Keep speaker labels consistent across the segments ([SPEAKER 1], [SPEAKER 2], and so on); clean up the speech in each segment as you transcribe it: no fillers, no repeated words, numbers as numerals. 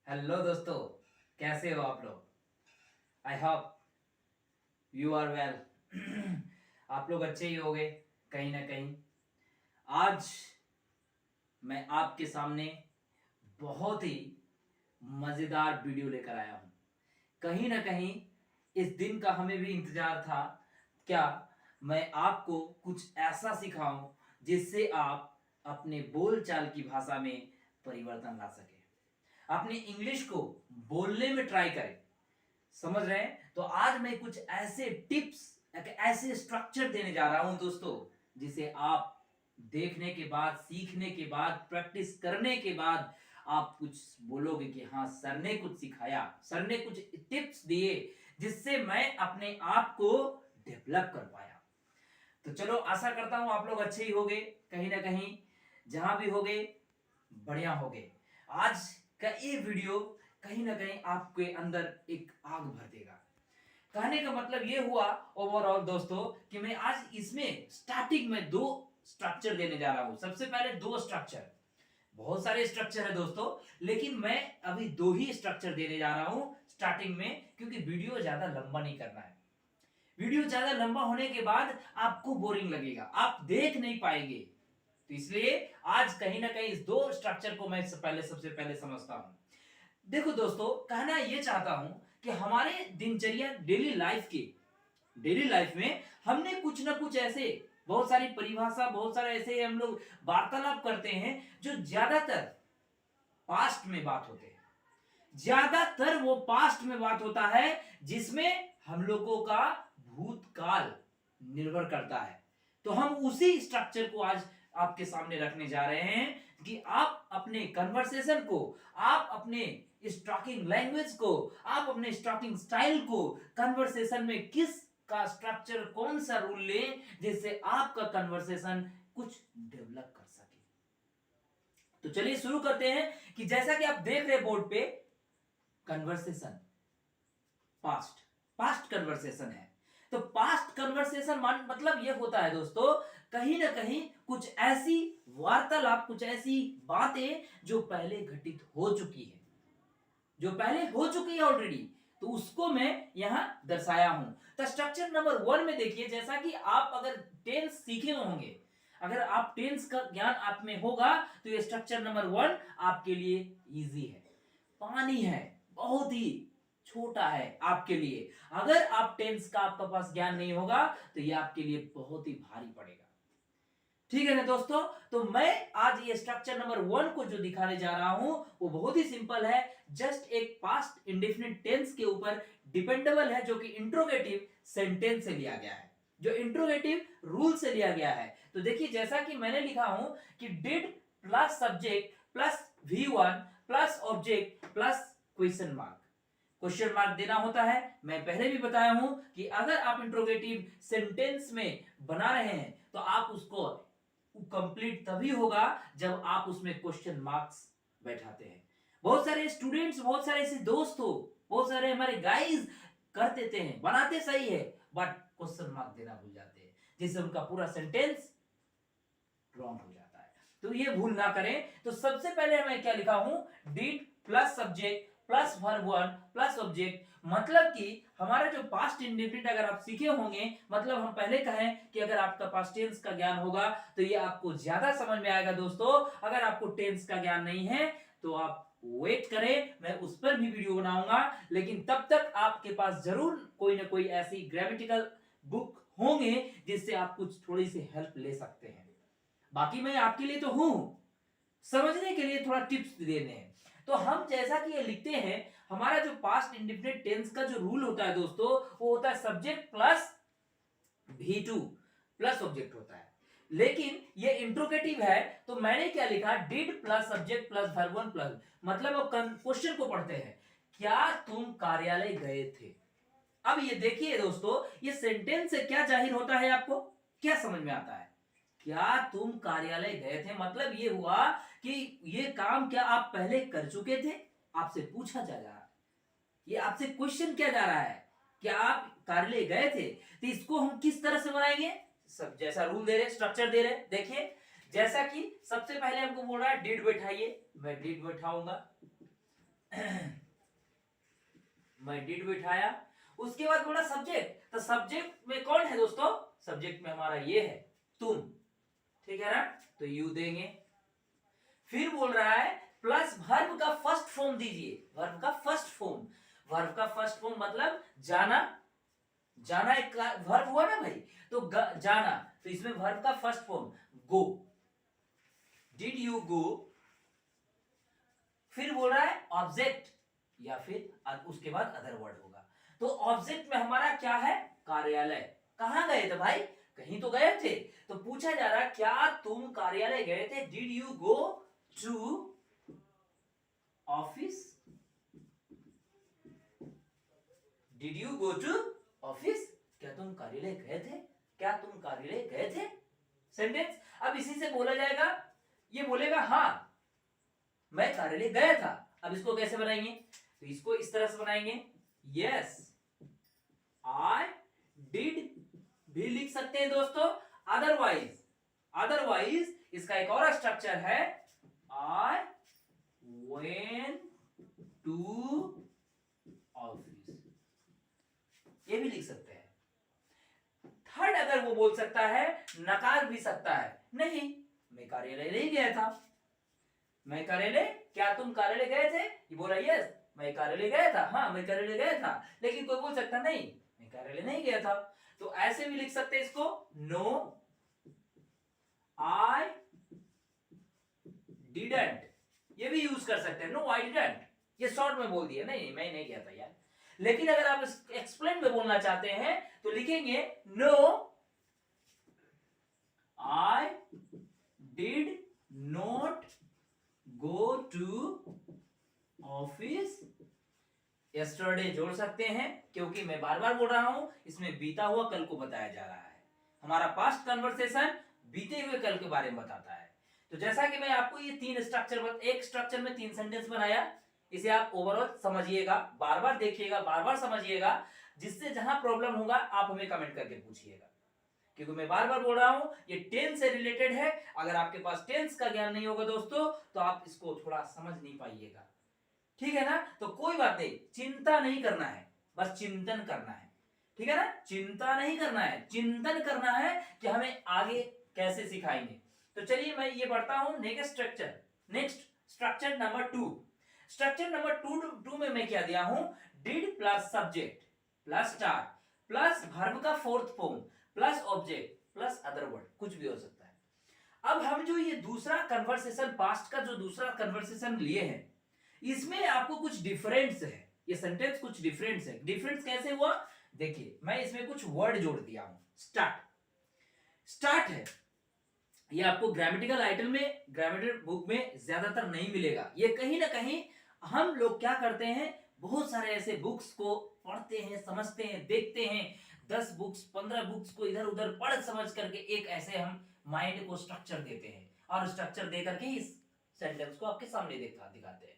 [SPEAKER 1] Hello दोस्तों, कैसे हो आप लोग। I hope you are well. आप लोग अच्छे ही होंगे कहीं ना कहीं। आज मैं आपके सामने बहुत ही मज़ेदार वीडियो लेकर आया हूँ। कहीं ना कहीं इस दिन का हमें भी इंतज़ार था। क्या मैं आपको कुछ ऐसा सिखाऊं जिससे आप अपने बोलचाल की भाषा में परिवर्तन ला सके, अपने इंग्लिश को बोलने में ट्राई करें। समझ रहे हैं? तो आज मैं कुछ ऐसे टिप्स, एक ऐसे स्ट्रक्चर देने जा रहा हूं दोस्तों, जिसे आप देखने के बाद, सीखने के बाद, प्रैक्टिस करने के बाद आप कुछ बोलोगे कि हाँ सर ने कुछ सिखाया, सर ने कुछ टिप्स दिए जिससे मैं अपने आप को डेवलप कर पाया। तो चलो, आशा करता हूं आप लोग अच्छे ही होंगे कहीं ना कहीं, जहां भी होंगे बढ़िया होंगे। आज का ये वीडियो कहीं ना कहीं आपके अंदर एक आग भर देगा। कहने का मतलब ये हुआ ओवरऑल दोस्तों कि मैं आज इसमें स्टार्टिंग में दो स्ट्रक्चर देने जा रहा हूं। सबसे पहले दो स्ट्रक्चर, बहुत सारे स्ट्रक्चर है दोस्तों, लेकिन मैं अभी दो ही स्ट्रक्चर देने जा रहा हूं स्टार्टिंग में, क्योंकि वीडियो ज्यादा लंबा नहीं करना है। वीडियो ज्यादा लंबा होने के बाद आपको बोरिंग लगेगा, आप देख नहीं पाएंगे। तो इसलिए आज कहीं ना कहीं इस दो स्ट्रक्चर को मैं सबसे पहले समझता हूं। देखो दोस्तों, कहना ये चाहता हूं कि हमारे दिनचर्या, डेली लाइफ में हमने कुछ ना कुछ ऐसे बहुत सारी परिभाषा, बहुत सारे ऐसे हम लोग वार्तालाप करते हैं जो ज्यादातर पास्ट में बात होते हैं। ज्यादातर वो पास्ट में बात होता है जिसमें हम लोगों का भूतकाल निर्भर करता है। तो हम उसी स्ट्रक्चर को आज आपके सामने रखने जा रहे हैं कि आप अपने कन्वर्सेशन को, आप अपने स्टॉकिंग लैंग्वेज को, आप अपने स्टॉकिंग स्टाइल को, कन्वर्सेशन में किस का स्ट्रक्चर, कौन सा रूल लें जिससे आपका कन्वर्सेशन कुछ डेवलप कर सके। तो चलिए शुरू करते हैं कि जैसा कि आप देख रहे हैं बोर्ड पे, कन्वर्सेशन पास्ट, पास्ट कन्वर्सेशन है। तो पास्ट कन्वर्सेशन मतलब यह होता है दोस्तों, कहीं ना कहीं कुछ ऐसी वार्तालाप, कुछ ऐसी बातें जो पहले घटित हो चुकी है, जो पहले हो चुकी है ऑलरेडी, तो उसको मैं यहां दर्शाया हूं। तो स्ट्रक्चर नंबर 1 में देखिए, जैसा कि आप अगर टेंस सीखे होंगे, अगर आप टेंस का ज्ञान आप में होगा, तो ये स्ट्रक्चर नंबर 1 आपके लिए इजी है। पानी है, बहुत ही छोटा है आपके लिए। अगर आप टेंस का आपका पास ज्ञान नहीं होगा तो ये आपके लिए बहुत ही भारी पड़ेगा। ठीक है ना दोस्तों। तो मैं आज ये स्ट्रक्चर नंबर 1 को जो दिखाने जा रहा हूं वो बहुत ही सिंपल है। जस्ट एक पास्ट इंडेफिनिट टेंस के ऊपर डिपेंडेबल है, जो कि इंट्रोगेटिव सेंटेंस से लिया गया है, जो इंट्रोगेटिव रूल से लिया गया है। तो देखिए, जैसा कि मैंने लिखा हूं कि did plus subject plus V1 plus object plus question mark. Question mark देना होता है, मैं पहले भी बताया हूं कि अगर आप इंट्रोगेटिव सेंटेंस में बना रहे हैं तो आप उसको कंप्लीट तभी होगा जब आप उसमें क्वेश्चन मार्क्स बैठाते हैं। बहुत सारे स्टूडेंट्स, बहुत सारे ऐसे दोस्त हो, बहुत सारे हमारे गाइस कर देते हैं, बनाते सही है, बट क्वेश्चन मार्क देना भूल जाते हैं, जिससे उनका पूरा सेंटेंस रॉन्ग हो जाता है। तो ये भूल ना करें। तो सबसे पहले मैं क्या लिखा हूं, did plus subject plus verb 1 plus object. मतलब कि हमारा जो पास्ट इंडेफिनिट अगर आप सीखे होंगे, मतलब हम पहले कहें कि अगर आपका पास्ट टेंस का ज्ञान होगा तो ये आपको ज्यादा समझ में आएगा दोस्तों। अगर आपको टेंस का ज्ञान नहीं है तो आप वेट करें, मैं उस पर भी वीडियो बनाऊंगा, लेकिन तब तक आपके पास जरूर कोई ना कोई ऐसी ग्रामेटिकल बुक होंगे जिससे आप कुछ थोड़ी सी हेल्प ले सकते हैं। बाकी मैं आपके लिए तो हूं, समझने के लिए थोड़ा टिप्स देने हैं। तो हम जैसा कि ये लिखते हैं, हमारा जो पास्ट इंडेफिनिट टेंस का जो रूल होता है दोस्तों, वो होता है subject plus V2 plus object होता है। लेकिन ये इंट्रोगेटिव है, तो मैंने क्या लिखा, did plus subject plus verb 1 plus, मतलब क्वेश्चन को पढ़ते हैं, क्या तुम कार्यालय गए थे। अब ये देखिए दोस्तों, ये सेंटेंस से क्या जाहिर होता है, आपको क्या समझ में आता है, क्या तुम कार्यालय गए थे, मतलब ये हुआ कि ये काम क्या आप पहले कर चुके थे, आपसे पूछा जा रहा है, ये आपसे क्वेश्चन किया जा रहा है, क्या आप कार्यालय गए थे। तो इसको हम किस तरह से बनाएंगे, सब जैसा रूल दे रहे, स्ट्रक्चर दे रहे, देखिए, जैसा कि सबसे पहले हमको बोल रहा है डिड बैठाइए, मैं डिड बैठाऊंगा। मैं डिड बिठाया, उसके बाद बोला सब्जेक्ट, तो सब्जेक्ट में कौन है दोस्तों, सब्जेक्ट में हमारा ये है तुम, ठीक है ना, तो यू देंगे। फिर बोल रहा है प्लस वर्ब का फर्स्ट फॉर्म दीजिए, वर्ब का फर्स्ट फॉर्म, वर्ब का फर्स्ट फॉर्म मतलब जाना, जाना एक वर्ब हुआ ना भाई, तो जाना, तो इसमें वर्ब का first form go, did you गो। फिर बोल रहा है ऑब्जेक्ट या फिर उसके बाद अदर वर्ड होगा, तो ऑब्जेक्ट में हमारा क्या है, कार्यालय। कहां गए थे भाई, कहीं तो गए थे, तो पूछा जा रहा है क्या तुम कार्यालय गए थे, did you go to office, did you go to office, क्या तुम कार्यालय गए थे, क्या तुम कार्यालय गए थे, सेंटेंस। अब इसी से बोला जाएगा, ये बोलेगा हाँ मैं कार्यालय गया था। अब इसको कैसे बनाएंगे, तो इसको इस तरह से बनाएंगे, यस आई डिड भी लिख सकते हैं दोस्तों, अदरवाइज, अदरवाइज इसका एक और स्ट्रक्चर है, आई वेंट टू ऑफिस, ये भी लिख सकते हैं। थर्ड अगर वो बोल सकता है, नकार भी सकता है, नहीं मैं कार्यालय नहीं गया था, मैं कार्यालय, क्या तुम कार्यालय गए थे, ये बोला यस मैं कार्यालय गया था, हाँ मैं कार्यालय गया था, लेकिन कोई बोल सकता नहीं मैं कार्यालय नहीं गया था, तो ऐसे भी लिख सकते हैं इसको, नो आई डिडंट, ये भी यूज कर सकते हैं, नो आई डिडंट, ये शॉर्ट में बोल दिया, नहीं मैं नहीं गया था यार। लेकिन अगर आप एक्सप्लेन में बोलना चाहते हैं तो लिखेंगे no I did not go to office yesterday जोड़ सकते हैं, क्योंकि मैं बार बार बोल रहा हूं इसमें बीता हुआ कल को बताया जा रहा है, हमारा पास्ट कन्वर्सेशन बीते हुए कल के बारे में बताता है। तो जैसा कि मैं आपको ये तीन स्ट्रक्चर, एक स्ट्रक्चर में 3 सेंटेंस बनाया, इसे आप ओवरऑल समझिएगा, बार बार देखिएगा, बार बार समझिएगा, जिससे जहां प्रॉब्लम होगा आप हमें कमेंट करके पूछिएगा, क्योंकि मैं बार बार बोल रहा हूं ये टेंस से रिलेटेड है। अगर आपके पास टेंस का ज्ञान नहीं होगा दोस्तों तो आप इसको थोड़ा समझ नहीं पाइएगा, ठीक है ना, तो कोई बात नहीं, चिंता नहीं करना है, बस चिंतन करना है, ठीक है ना, चिंता नहीं करना है, चिंतन करना है कि हमें आगे कैसे सिखाएंगे। तो चलिए मैं ये पढ़ता हूं next structure, next structure number 2, structure number 2 में मैं क्या दिया हूं, did plus subject plus start plus verb का fourth form plus object plus other word, कुछ भी हो सकता है। अब हम जो ये दूसरा कन्वर्सेशन, पास्ट का जो दूसरा कन्वर्सेशन लिए हैं, इसमें आपको कुछ डिफरेंस है, ये सेंटेंस कुछ डिफरेंस है। डिफरेंस कैसे हुआ, देखिए मैं इसमें कुछ वर्ड जोड़ दिया हूं, स्टार्ट, स्टार्ट है, ये आपको ग्रामेटिकल आइटम में, ग्रामेटिकल बुक में ज्यादातर नहीं मिलेगा, ये कहीं ना कहीं हम लोग क्या करते हैं, बहुत सारे ऐसे बुक्स को पढ़ते हैं, समझते हैं, देखते हैं, 10 बुक्स 15 बुक्स को इधर उधर पढ़ समझ करके एक ऐसे हम माइंड को स्ट्रक्चर देते हैं, और स्ट्रक्चर दे करके इस सेंटेंस को आपके सामने दिखाते हैं।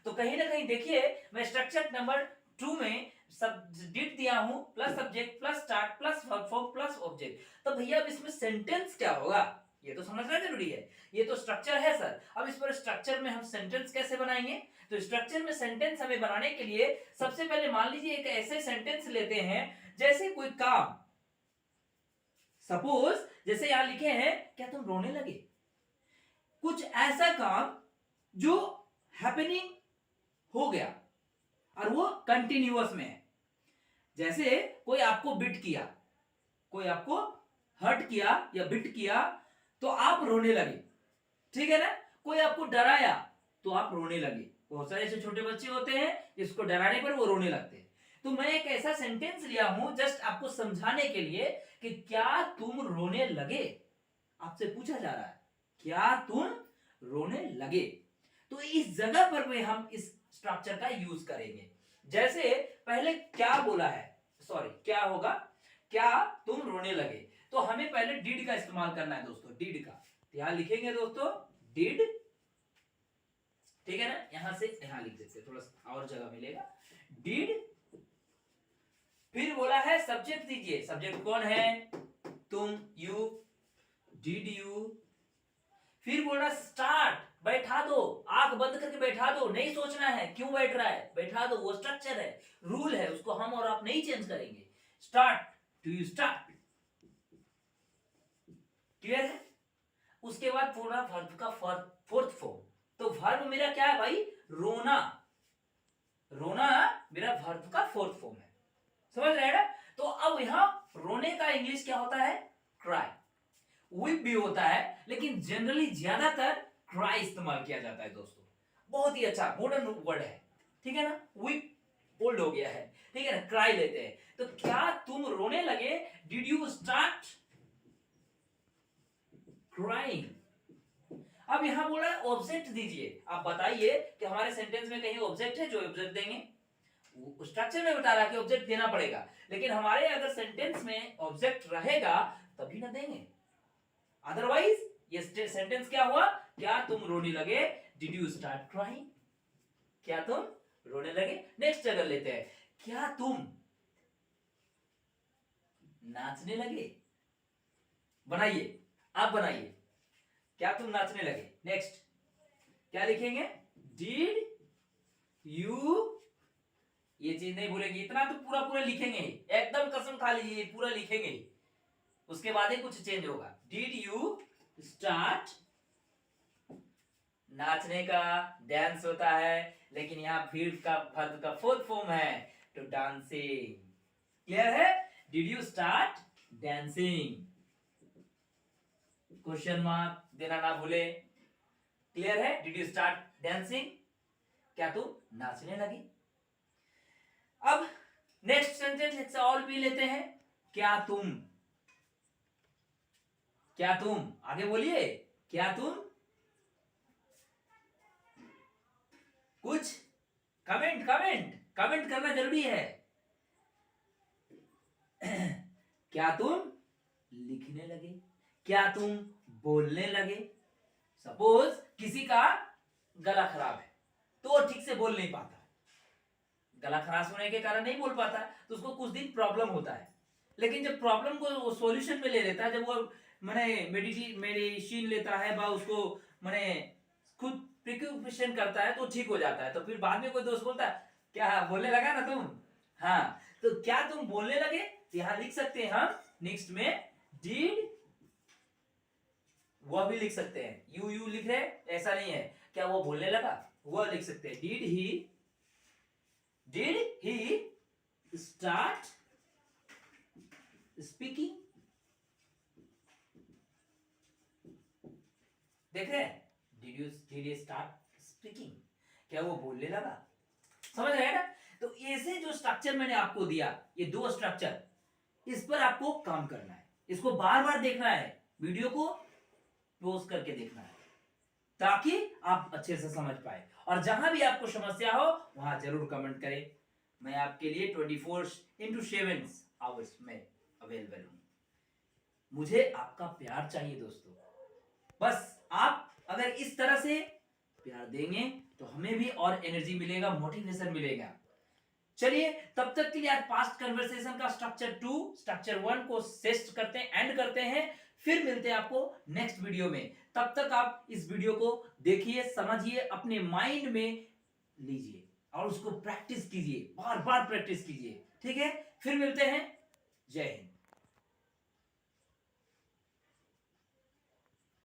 [SPEAKER 1] तो कहीं ना कहीं देखिए मैं स्ट्रक्चर नंबर 2 में सब डिड दिया हूं plus subject plus start plus verb form plus object, तो भैया अब इसमें सेंटेंस क्या होगा ये तो समझना जरूरी है, ये तो स्ट्रक्चर है सर, अब इस पर स्ट्रक्चर में हम सेंटेंस कैसे बनाएंगे, तो स्ट्रक्चर में सेंटेंस हमें बनाने के लिए सबसे पहले मान लीजिए एक ऐसे सेंटेंस लेते हैं जैसे कोई काम, सपोज जैसे यहां लिखे हैं क्या तुम रोने लगे, कुछ ऐसा काम जो हैपनिंग हो गया और वो कंटिन्यूअस में है, जैसे कोई आपको बिट किया, कोई आपको हर्ट किया या बिट किया तो आप रोने लगे, ठीक है ना, कोई आपको डराया तो आप रोने लगे, बहुत सारे ऐसे छोटे बच्चे होते हैं जिसको डराने पर वो रोने लगते हैं। तो मैं एक ऐसा सेंटेंस लिया हूं जस्ट आपको समझाने के लिए कि क्या तुम रोने लगे, आपसे पूछा जा रहा है क्या तुम रोने लगे, तो इस जगह पर में हम इस स्ट्रक्चर का यूज करेंगे। जैसे पहले क्या बोला है, सॉरी क्या होगा, क्या तुम रोने लगे, तो हमें पहले डिड का इस्तेमाल करना है दोस्तों, डिड का, यहां लिखेंगे दोस्तों डिड, ठीक है ना, यहां से यहां लिख देते, थोड़ा और जगह मिलेगा, डिड, फिर बोला है सब्जेक्ट दीजिए, सब्जेक्ट कौन है, तुम, यू, डिड यू, फिर बोल रहा स्टार्ट, बैठा दो, आंख बंद करके बैठा दो, नहीं सोचना है क्यों बैठ रहा है, बैठा दो, वो स्ट्रक्चर है, रूल है, उसको हम और आप नहीं चेंज करेंगे। Start, do you start, clear है। उसके बाद पूरा वर्ब का फोर्थ फॉर्म, तो वर्ब मेरा क्या है भाई, रोना, रोना मेरा वर्ब का फोर्थ फॉर्म है, समझ रहे हैं ना। तो अब यहां रोने का इंग्लिश क्या होता है, क्राई। वीप भी होता है, लेकिन जनरली ज्यादातर क्राई इस्तेमाल किया जाता है दोस्तों। बहुत ही अच्छा मॉडर्न वर्ड है, ठीक है ना। वीप ओल्ड हो गया है, ठीक है ना, क्राई लेते हैं। तो क्या तुम रोने लगे, डिड यू स्टार्ट क्राइंग। अब यहां बोला है ऑब्जेक्ट दीजिए, आप बताइए कि हमारे सेंटेंस में कहीं ऑब्जेक्ट है, जो ऑब्जेक्ट देंगे, स्ट्रक्चर में बता रहा है कि ऑब्जेक्ट देना पड़ेगा, लेकिन हमारे अगर सेंटेंस में ऑब्जेक्ट रहेगा तभी ना देंगे, अदरवाइज ये सेंटेंस क्या हुआ, क्या तुम रोने लगे, डिड यू स्टार्ट क्राइंग, क्या तुम रोने लगे। नेक्स्ट अगर लेते हैं, क्या तुम नाचने लगे, बनाइए, आप बनाइए, क्या तुम नाचने लगे। नेक्स्ट क्या लिखेंगे, डिड यू, ये चीज नहीं भूलेंगे, इतना तो पूरा पूरा लिखेंगे ही, एकदम कसम खा लीजिए पूरा लिखेंगे ही, उसके बाद ही कुछ चेंज होगा। डिड यू स्टार्ट, नाचने का डांस होता है, लेकिन यहाँ भीड़ का वर्ब का फोर्थ फॉर्म है, तो डांसिंग, क्लियर है। Did you start dancing, question mark देना ना भूले, क्लियर है। डिड यू स्टार्ट डांसिंग, क्या तुम नाचने लगी। अब नेक्स्ट सेंटेंस और भी लेते हैं, क्या तुम, क्या तुम, आगे बोलिए, क्या तुम कुछ, कमेंट कमेंट कमेंट करना जरूरी है। क्या तुम लिखने लगे, क्या तुम बोलने लगे। सपोज किसी का गला खराब है, तो वो ठीक से बोल नहीं पाता, गला खराब होने के कारण नहीं बोल पाता, तो उसको कुछ दिन प्रॉब्लम होता है, लेकिन जब प्रॉब्लम को वो सॉल्यूशन में ले लेता है, जब वो मैंने मेडिसिन लेता है, बा उसको मैंने खुद प्रिकॉशन करता है, तो ठीक हो जाता है। तो फिर बाद में कोई दोस्त बोलता है, क्या बोलने लगा ना तुम, हाँ, तो क्या तुम बोलने लगे, तो यहां लिख सकते हैं हम नेक्स्ट में डिड, वह भी लिख सकते हैं, यू लिख रहे, ऐसा नहीं है, क्या वो बोलने लगा, वह लिख सकते हैं, डिड ही स्टार्ट स्पीकिंग, देख रहे हैं, डिड यू स्टार्ट स्पीकिंग, क्या वो बोलने लगा, समझ रहे हैं ना। तो ऐसे जो स्ट्रक्चर मैंने आपको दिया, ये दो स्ट्रक्चर, इस पर आपको काम करना है, इसको बार बार देखना है, वीडियो को पॉज करके देखना है, ताकि आप अच्छे से समझ पाए, और जहां भी आपको समस्या हो वहां जरूर कमेंट करें, मैं आपके लिए 24/7 आवर्स में अवेलेबल हूं। मुझे आपका प्यार चाहिए दोस्तों, बस आप अगर इस तरह से प्यार देंगे तो हमें भी और एनर्जी मिलेगा, मोटिवेशन मिलेगा। चलिए तब तक के लिए आज पास्ट कन्वर्सेशन का स्ट्रक्चर 1 को टेस्ट करते हैं, एंड करते हैं, फिर मिलते हैं आपको नेक्स्ट वीडियो में। तब तक आप इस वीडियो को देखिए, समझिए, अपने माइंड में लीजिए और उसको प्रैक्टिस कीजिए, बार बार प्रैक्टिस कीजिए, ठीक है। फिर मिलते हैं, जय हिंद।